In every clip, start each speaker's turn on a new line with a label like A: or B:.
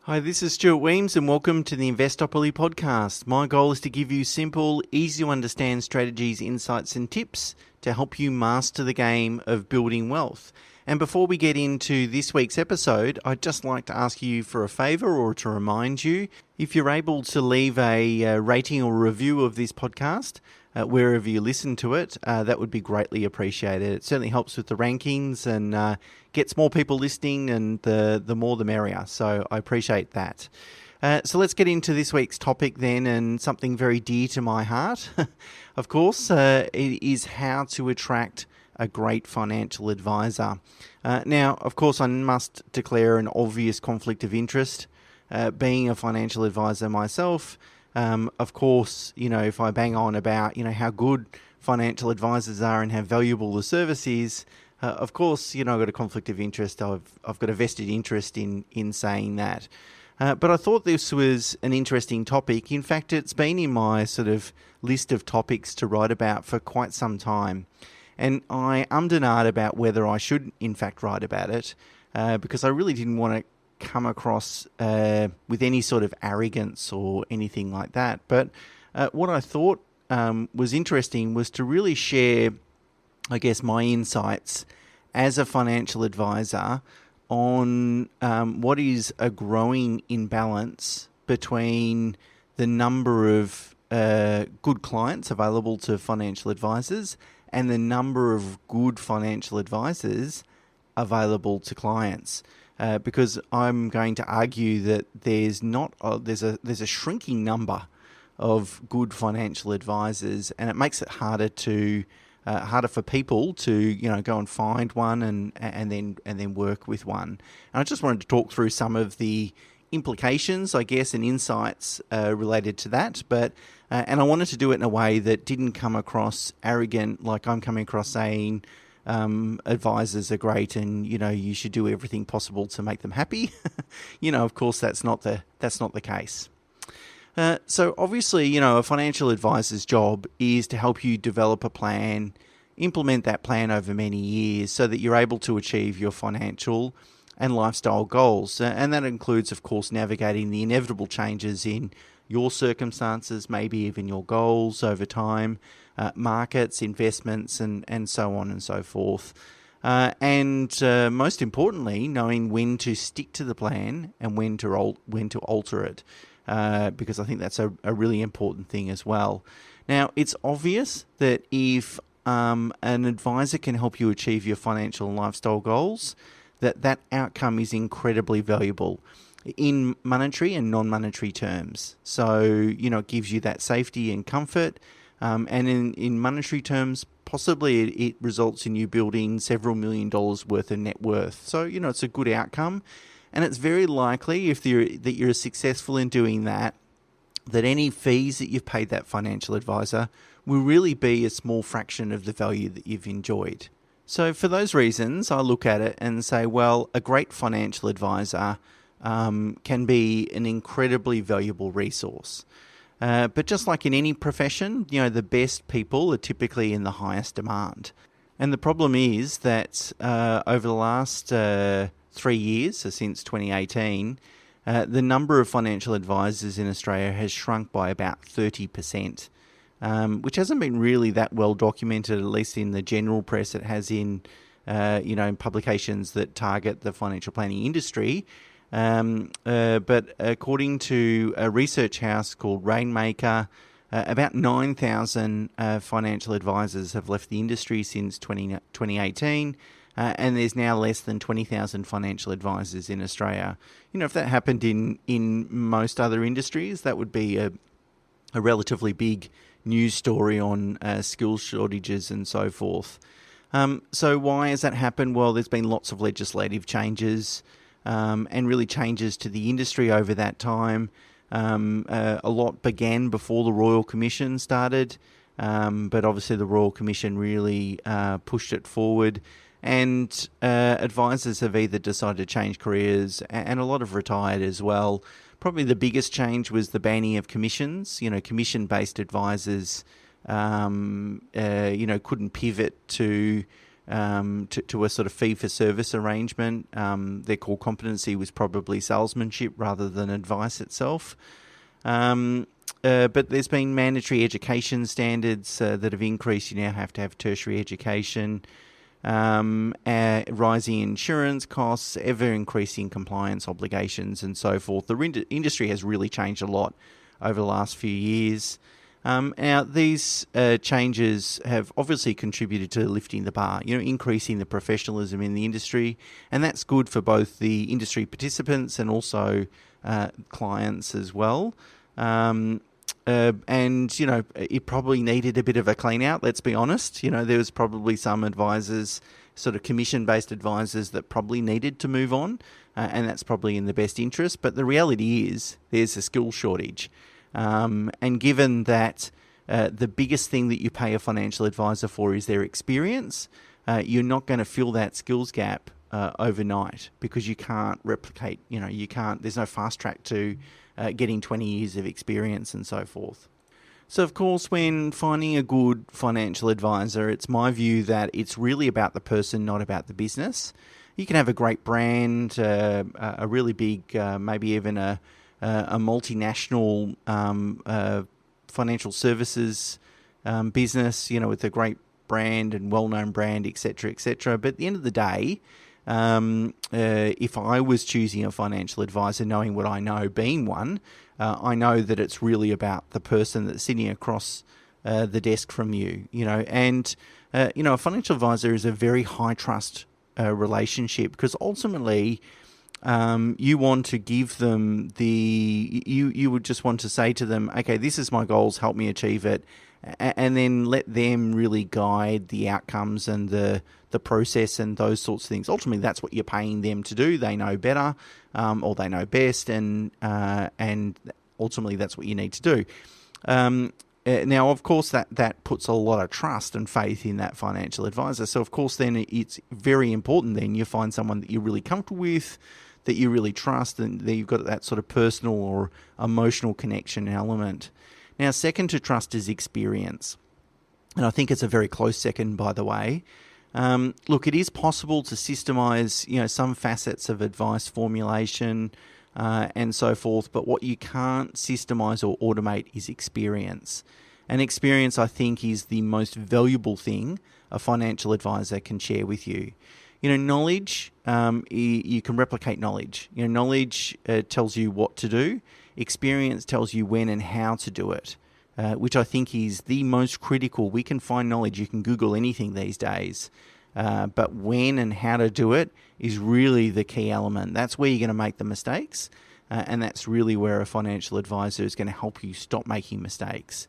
A: Hi, this is Stuart Weems and welcome to the Investopoly podcast. My goal is to give you simple, easy to understand strategies, insights and tips to help you master the game of building wealth. And before we get into this week's episode, I'd just like to ask you for a favour or to remind you, if you're able to leave a rating or review of this podcast, wherever you listen to it, that would be greatly appreciated. It certainly helps with the rankings and gets more people listening, and the more the merrier. So I appreciate that. So let's get into this week's topic then, and something very dear to my heart. Of course, it is how to attract a great financial advisor. Now, of course, I must declare an obvious conflict of interest. Being a financial advisor myself, of course, if I bang on about, how good financial advisors are and how valuable the service is, of course, I've got a conflict of interest. I've got a vested interest in saying that. But I thought this was an interesting topic. In fact, it's been in my sort of list of topics to write about for quite some time. And I ummed and ahed about whether I should, in fact, write about it, because I really didn't want to come across with any sort of arrogance or anything like that. But what I thought was interesting was to really share, I guess, my insights as a financial advisor on what is a growing imbalance between the number of good clients available to financial advisors and the number of good financial advisors available to clients. Because I'm going to argue that there's a shrinking number of good financial advisors, and it makes it harder for people to go and find one and then work with one. And I just wanted to talk through some of the implications, I guess, and insights related to that. But and I wanted to do it in a way that didn't come across arrogant, like I'm coming across saying advisors are great and you should do everything possible to make them happy. Of course that's not the case. So obviously, a financial advisor's job is to help you develop a plan, implement that plan over many years so that you're able to achieve your financial and lifestyle goals. And that includes, of course, navigating the inevitable changes in your circumstances, maybe even your goals over time, markets, investments, and so on and so forth. And most importantly, knowing when to stick to the plan and when to alter it, because I think that's a really important thing as well. Now, it's obvious that if an advisor can help you achieve your financial and lifestyle goals, that outcome is incredibly valuable in monetary and non-monetary terms. So, it gives you that safety and comfort. And in monetary terms, possibly it results in you building several $1 million worth of net worth. So, it's a good outcome. And it's very likely, if you're successful in doing that any fees that you've paid that financial advisor will really be a small fraction of the value that you've enjoyed. So for those reasons, I look at it and say, well, a great financial advisor can be an incredibly valuable resource. But just like in any profession, the best people are typically in the highest demand. And the problem is that over the last 3 years, so since 2018, the number of financial advisors in Australia has shrunk by about 30%, which hasn't been really that well documented, at least in the general press. It has in publications that target the financial planning industry. But according to a research house called Rainmaker, about 9,000 financial advisors have left the industry since 2018, and there's now less than 20,000 financial advisors in Australia. If that happened in most other industries, that would be a relatively big news story on skills shortages and so forth. So why has that happened? Well, there's been lots of legislative changes and really changes to the industry over that time. A lot began before the Royal Commission started, but obviously the Royal Commission really pushed it forward. And advisors have either decided to change careers, and a lot have retired as well. Probably the biggest change was the banning of commissions. Commission-based advisors, couldn't pivot to to a sort of fee-for-service arrangement. Their core competency was probably salesmanship rather than advice itself. But there's been mandatory education standards that have increased. You now have to have tertiary education. Rising insurance costs, ever-increasing compliance obligations, and so forth. The industry has really changed a lot over the last few years. Now, these changes have obviously contributed to lifting the bar, increasing the professionalism in the industry, and that's good for both the industry participants and also clients as well. It probably needed a bit of a clean out, let's be honest. There was probably some advisors, sort of commission-based advisors, that probably needed to move on, and that's probably in the best interest. But the reality is there's a skill shortage. And given that the biggest thing that you pay a financial advisor for is their experience, you're not going to fill that skills gap overnight, because you can't replicate, there's no fast track to getting 20 years of experience and so forth. So, of course, when finding a good financial advisor, it's my view that it's really about the person, not about the business. You can have a great brand, a really big, maybe even a multinational financial services business, with a great brand and well-known brand, etc., etc. But at the end of the day, if I was choosing a financial advisor, knowing what I know, being one, I know that it's really about the person that's sitting across the desk from you, and a financial advisor is a very high trust relationship, because ultimately you want to give them you would just want to say to them, okay, this is my goals, help me achieve it, and then let them really guide the outcomes and the process and those sorts of things. Ultimately, that's what you're paying them to do. They know better, or they know best, and ultimately that's what you need to do. Now, of course, that puts a lot of trust and faith in that financial advisor. So, of course, then it's very important then you find someone that you're really comfortable with, that you really trust, and that you've got that sort of personal or emotional connection element. Now, second to trust is experience. And I think it's a very close second, by the way. Look, it is possible to systemize, some facets of advice formulation and so forth, but what you can't systemize or automate is experience. And experience, I think, is the most valuable thing a financial advisor can share with you. Knowledge, you can replicate knowledge. Knowledge tells you what to do. Experience tells you when and how to do it, which I think is the most critical. We can find knowledge. You can Google anything these days. But when and how to do it is really the key element. That's where you're going to make the mistakes. And that's really where a financial advisor is going to help you stop making mistakes.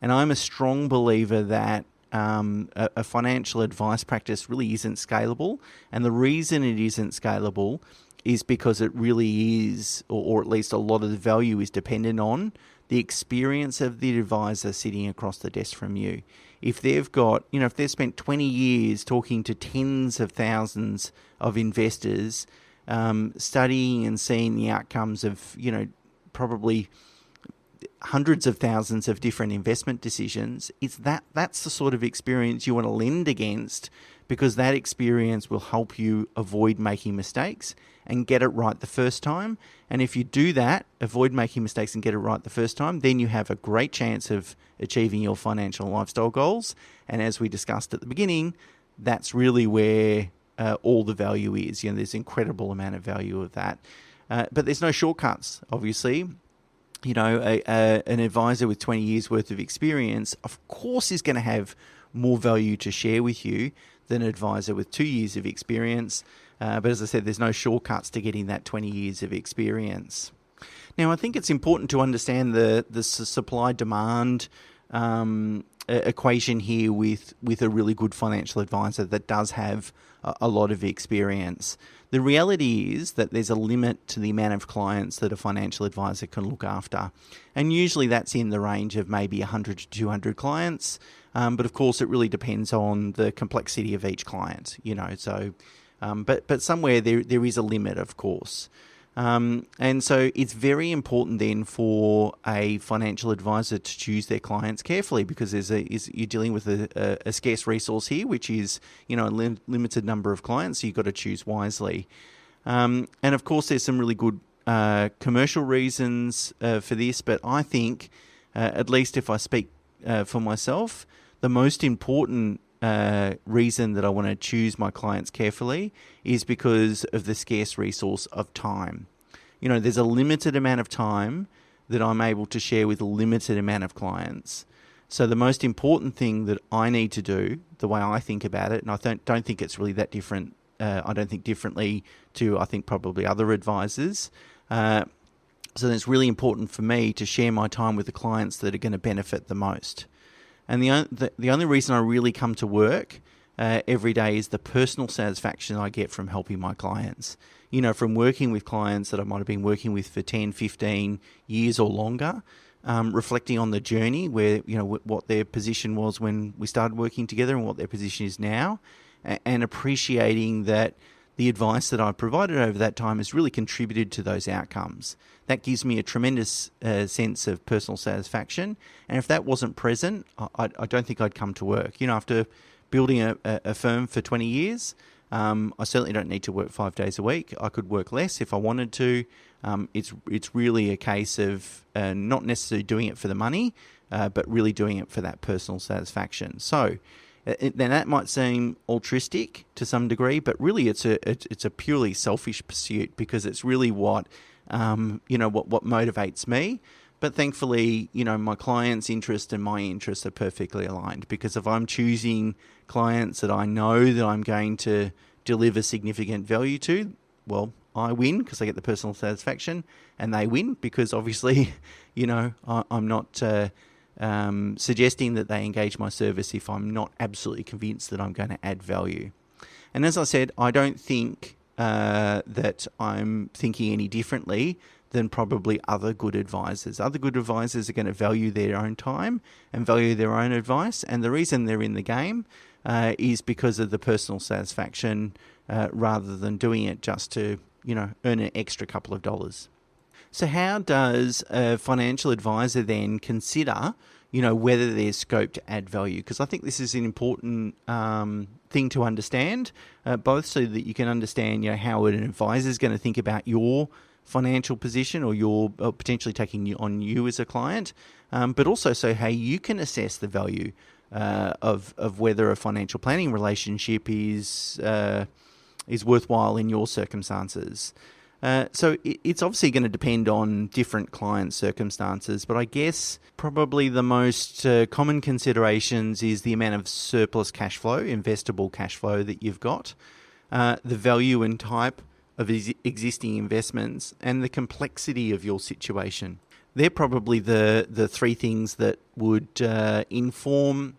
A: And I'm a strong believer that a financial advice practice really isn't scalable. And the reason it isn't scalable is because it really is, or at least a lot of the value is dependent on the experience of the advisor sitting across the desk from you. If they've got, if they've spent 20 years talking to tens of thousands of investors, studying and seeing the outcomes of, probably hundreds of thousands of different investment decisions, that's the sort of experience you want to lend against, because that experience will help you avoid making mistakes and get it right the first time. And if you do that, avoid making mistakes and get it right the first time, then you have a great chance of achieving your financial and lifestyle goals. And as we discussed at the beginning, that's really where all the value is. There's an incredible amount of value of that. But there's no shortcuts, obviously. An advisor with 20 years worth of experience, of course, is going to have more value to share with you than an advisor with 2 years of experience. But as I said, there's no shortcuts to getting that 20 years of experience. Now, I think it's important to understand the supply-demand equation here with a really good financial advisor that does have a lot of experience. The reality is that there's a limit to the amount of clients that a financial advisor can look after. And usually that's in the range of maybe 100 to 200 clients. But of course, it really depends on the complexity of each client, But somewhere there is a limit, of course. And so it's very important then for a financial advisor to choose their clients carefully, because you're dealing with a scarce resource here, which is a limited number of clients. So you've got to choose wisely. And of course, there's some really good commercial reasons for this, but I think, at least if I speak for myself, the most important reason that I want to choose my clients carefully is because of the scarce resource of time. There's a limited amount of time that I'm able to share with a limited amount of clients. So the most important thing that I need to do, the way I think about it, and I don't think it's really that different. I don't think differently to, I think, probably other advisors. So it's really important for me to share my time with the clients that are going to benefit the most. And the only reason I really come to work every day is the personal satisfaction I get from helping my clients. From working with clients that I might have been working with for 10, 15 years or longer, reflecting on the journey where, what their position was when we started working together and what their position is now, and appreciating that the advice that I've provided over that time has really contributed to those outcomes. That gives me a tremendous sense of personal satisfaction. And if that wasn't present, I don't think I'd come to work. After building a firm for 20 years, I certainly don't need to work 5 days a week. I could work less if I wanted to. It's really a case of not necessarily doing it for the money, but really doing it for that personal satisfaction. So then that might seem altruistic to some degree, but really it's a purely selfish pursuit, because it's really what motivates me. But thankfully, my client's interest and my interests are perfectly aligned, because if I'm choosing clients that I know that I'm going to deliver significant value to, well, I win because I get the personal satisfaction, and they win because obviously, I'm not suggesting that they engage my service if I'm not absolutely convinced that I'm going to add value. And as I said, I don't think that I'm thinking any differently than probably other good advisors. Other good advisors are going to value their own time and value their own advice. And the reason they're in the game is because of the personal satisfaction rather than doing it just to, earn an extra couple of dollars. So how does a financial advisor then consider, whether there's scope to add value? Because I think this is an important thing to understand, both so that you can understand, how an advisor is going to think about your financial position or your potentially taking on you as a client, but also so how you can assess the value of whether a financial planning relationship is worthwhile in your circumstances. So it's obviously going to depend on different client circumstances, but I guess probably the most common considerations is the amount of surplus cash flow, investable cash flow that you've got, the value and type of existing investments, and the complexity of your situation. They're probably the three things that would inform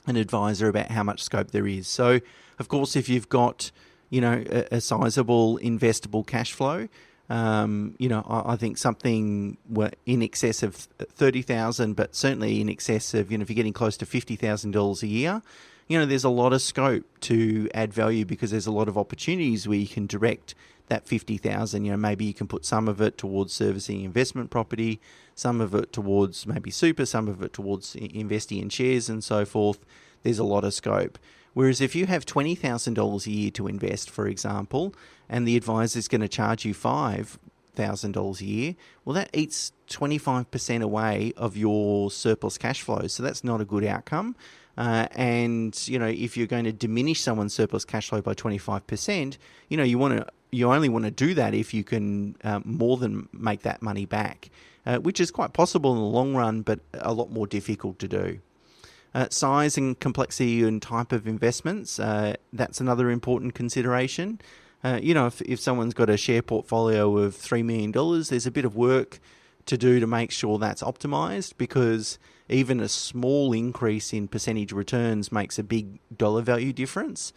A: an advisor about how much scope there is. So, of course, if you've got a sizable investable cash flow, I think something in excess of $30,000, but certainly in excess of, if you're getting close to $50,000 a year, there's a lot of scope to add value, because there's a lot of opportunities where you can direct that $50,000. Maybe you can put some of it towards servicing investment property, some of it towards maybe super, some of it towards investing in shares and so forth. There's a lot of scope. Whereas if you have $20,000 a year to invest, for example, and the advisor is going to charge you $5,000 a year, well, that eats 25% away of your surplus cash flow. So that's not a good outcome. And if you're going to diminish someone's surplus cash flow by 25%, you only want to do that if you can more than make that money back, which is quite possible in the long run, but a lot more difficult to do. Size and complexity and type of investments, that's another important consideration. If someone's got a share portfolio of $3 million, there's a bit of work to do to make sure that's optimized, because even a small increase in percentage returns makes a big dollar value difference.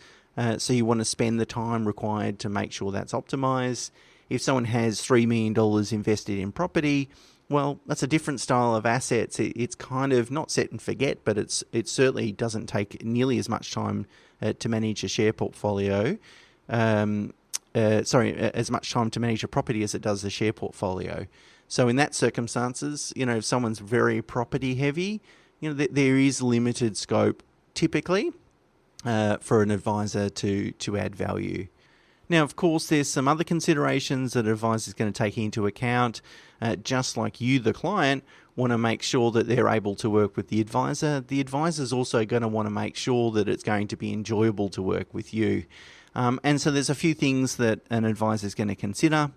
A: So you want to spend the time required to make sure that's optimized. If someone has $3 million invested in property, well, that's a different style of assets. It's kind of not set and forget, but it certainly doesn't take nearly as much time to manage a share portfolio. as much time to manage a property as it does the share portfolio. So in that circumstances, if someone's very property heavy, there is limited scope typically for an advisor to add value. Now, of course, there's some other considerations that an advisor is going to take into account. Just like you, the client, want to make sure that they're able to work with the advisor. The advisor is also going to want to make sure that it's going to be enjoyable to work with you. And so there's a few things that an advisor is going to consider.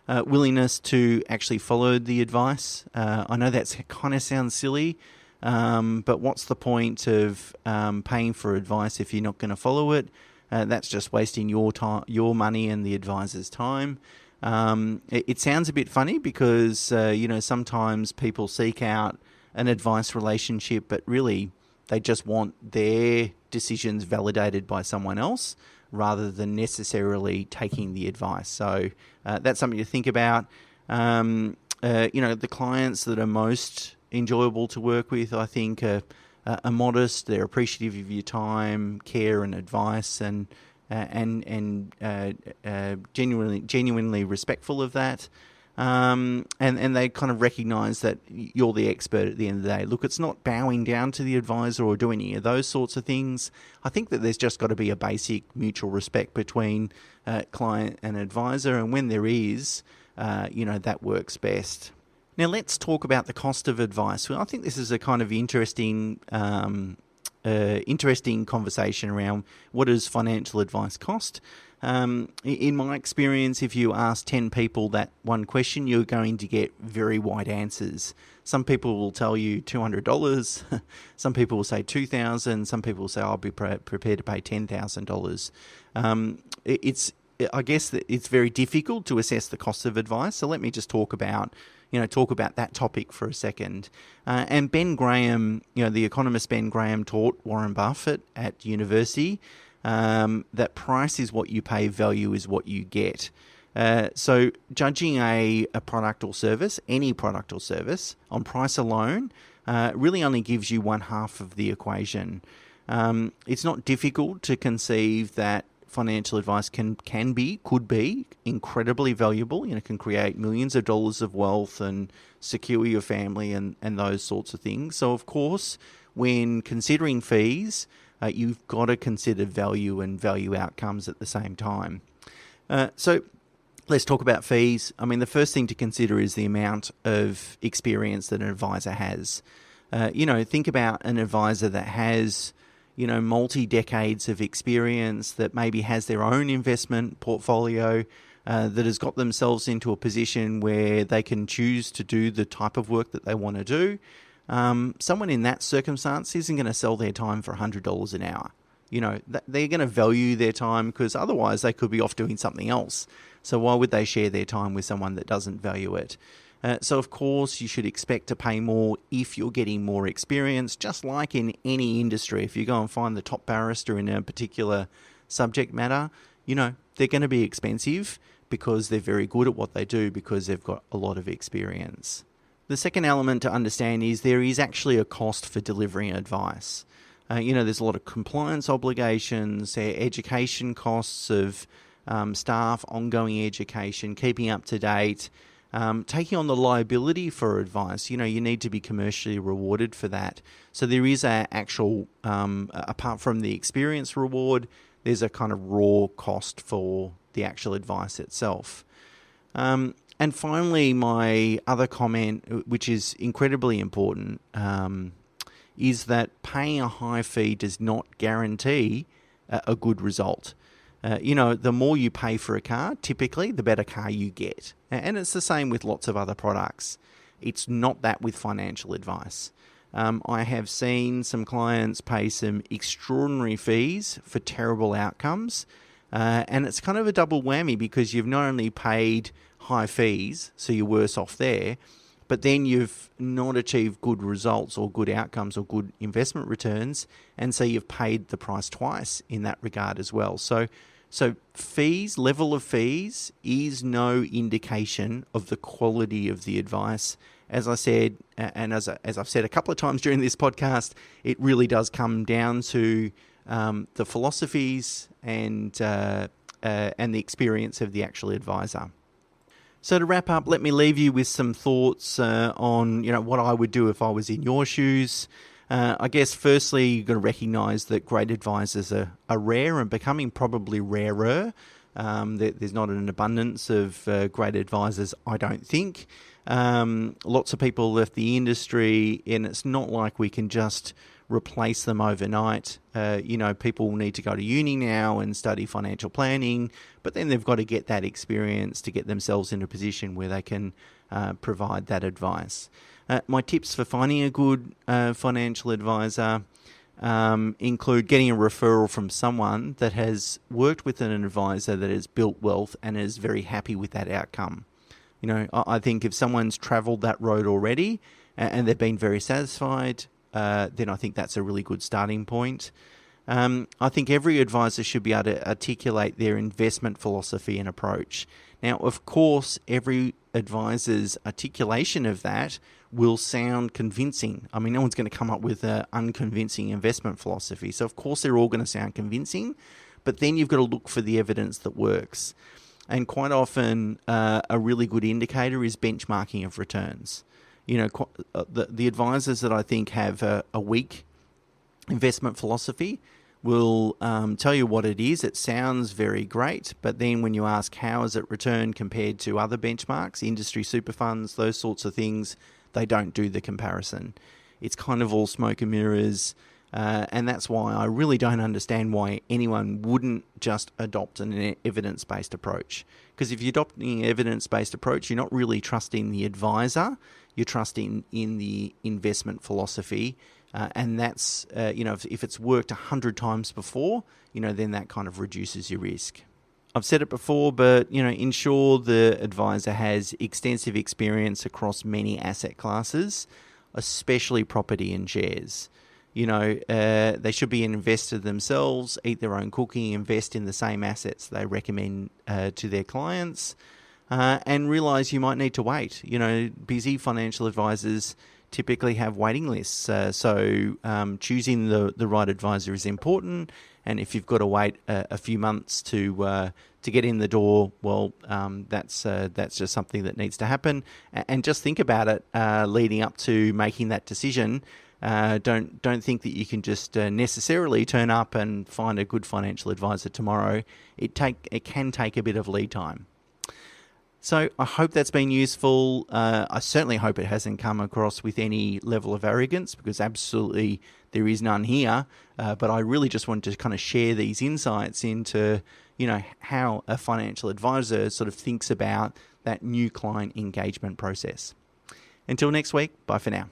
A: Willingness to actually follow the advice. I know that kind of sounds silly, but what's the point of paying for advice if you're not going to follow it? That's just wasting your time, your money, and the advisor's time. It sounds a bit funny because sometimes people seek out an advice relationship, but really they just want their decisions validated by someone else rather than necessarily taking the advice. So that's something to think about. The clients that are most enjoyable to work with, I think, are modest. They're appreciative of your time, care, and advice, and genuinely respectful of that. And they kind of recognise that you're the expert at the end of the day. Look, it's not bowing down to the advisor or doing any of those sorts of things. I think that there's just got to be a basic mutual respect between client and advisor, and when there is, that works best. Now let's talk about the cost of advice. Well, I think this is a kind of interesting conversation around what does financial advice cost. In my experience, if you ask 10 people that one question, you're going to get very wide answers. Some people will tell you $200. Some people will say $2,000. Some people will say, I'll be prepared to pay $10,000. I guess that it's very difficult to assess the cost of advice. So let me just talk about that topic for a second. And Ben Graham, the economist Ben Graham taught Warren Buffett at university that price is what you pay, value is what you get. So judging a product or service, any product or service, on price alone really only gives you one half of the equation. It's not difficult to conceive that financial advice could be incredibly valuable. Can create millions of dollars of wealth and secure your family and those sorts of things. So, of course, when considering fees, you've got to consider value and value outcomes at the same time. So let's talk about fees. I mean, the first thing to consider is the amount of experience that an advisor has. Think about an advisor that has multi-decades of experience, that maybe has their own investment portfolio, that has got themselves into a position where they can choose to do the type of work that they want to do. Someone in that circumstance isn't going to sell their time for $100 an hour. They're going to value their time because otherwise they could be off doing something else. So why would they share their time with someone that doesn't value it? So, of course, you should expect to pay more if you're getting more experience, just like in any industry. If you go and find the top barrister in a particular subject matter, they're going to be expensive because they're very good at what they do because they've got a lot of experience. The second element to understand is there is actually a cost for delivering advice. There's a lot of compliance obligations, education costs of staff, ongoing education, keeping up to date, taking on the liability for advice. You need to be commercially rewarded for that. So there is a actual, apart from the experience reward, there's a kind of raw cost for the actual advice itself. And finally, my other comment, which is incredibly important, is that paying a high fee does not guarantee a good result. The more you pay for a car, typically, the better car you get. And it's the same with lots of other products. It's not that with financial advice. I have seen some clients pay some extraordinary fees for terrible outcomes. And it's kind of a double whammy because you've not only paid high fees, so you're worse off there, but then you've not achieved good results or good outcomes or good investment returns, and so you've paid the price twice in that regard as well. So fees, level of fees, is no indication of the quality of the advice. As I said, and as I've said a couple of times during this podcast, it really does come down to the philosophies and and the experience of the actual advisor. So to wrap up, let me leave you with some thoughts on what I would do if I was in your shoes. I guess firstly, you've got to recognise that great advisors are rare and becoming probably rarer. There's not an abundance of great advisors, I don't think. Lots of people left the industry, and it's not like we can just replace them overnight. People need to go to uni now and study financial planning, but then they've got to get that experience to get themselves in a position where they can provide that advice. My tips for finding a good financial advisor include getting a referral from someone that has worked with an advisor that has built wealth and is very happy with that outcome. I think if someone's travelled that road already and they've been very satisfied, then I think that's a really good starting point. I think every advisor should be able to articulate their investment philosophy and approach. Now, of course, every advisor's articulation of that will sound convincing. I mean, no one's going to come up with an unconvincing investment philosophy. So, of course, they're all going to sound convincing, but then you've got to look for the evidence that works. And quite often, a really good indicator is benchmarking of returns. The advisors that I think have a weak investment philosophy will tell you what it is. It sounds very great, but then when you ask how is it returned compared to other benchmarks, industry super funds, those sorts of things, they don't do the comparison. It's kind of all smoke and mirrors, and that's why I really don't understand why anyone wouldn't just adopt an evidence-based approach. Because if you're adopting an evidence-based approach, you're not really trusting the advisor, you're trusting in the investment philosophy, and that's, if it's worked 100 times before, then that kind of reduces your risk. I've said it before, but, ensure the advisor has extensive experience across many asset classes, especially property and shares. They should be an investor themselves, eat their own cooking, invest in the same assets they recommend to their clients, and realise you might need to wait. Busy financial advisors typically have waiting lists, so choosing the right advisor is important. And if you've got to wait a few months to get in the door, well, that's just something that needs to happen. And just think about it leading up to making that decision. Don't think that you can just necessarily turn up and find a good financial advisor tomorrow. It can take a bit of lead time. So I hope that's been useful. I certainly hope it hasn't come across with any level of arrogance, because absolutely there is none here. But I really just wanted to kind of share these insights into, how a financial advisor sort of thinks about that new client engagement process. Until next week, bye for now.